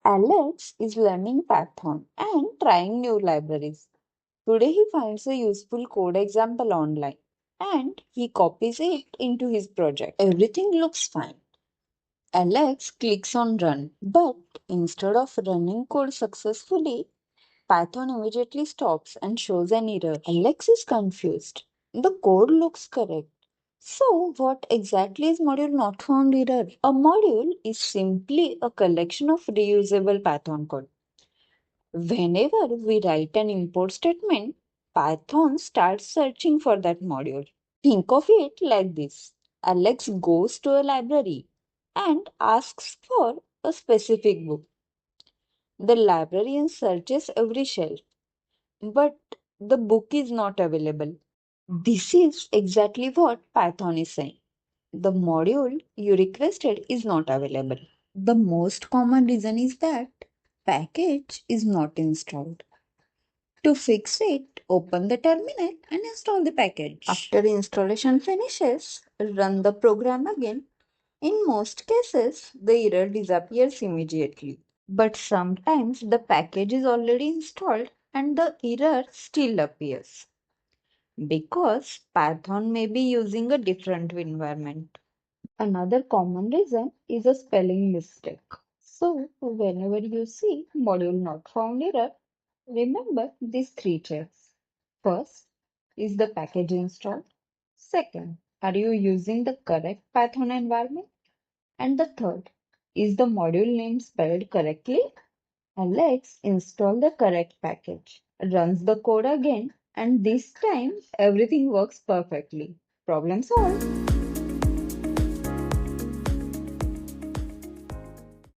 Alex is learning Python and trying new libraries. Today he finds a useful code example online and he copies it into his project. Everything looks fine. Alex clicks on run, but instead of running code successfully, Python immediately stops and shows an error. Alex is confused. The code looks correct. So, what exactly is module not found error? A module is simply a collection of reusable Python code. Whenever we write an import statement, Python starts searching for that module. Think of it like this. Alex goes to a library and asks for a specific book. The librarian searches every shelf, but the book is not available. This is exactly what Python is saying. The module you requested is not available. The most common reason is that package is not installed. To fix it, open the terminal and install the package. After installation finishes, run the program again. In most cases, the error disappears immediately. But sometimes the package is already installed and the error still appears because Python may be using a different environment. Another common reason is a spelling mistake. So, whenever you see module not found error, remember these three checks. First, is the package installed? Second, are you using the correct Python environment? And the third, is the module name spelled correctly? Alex install the correct package, runs the code again, and this time everything works perfectly. Problem solved.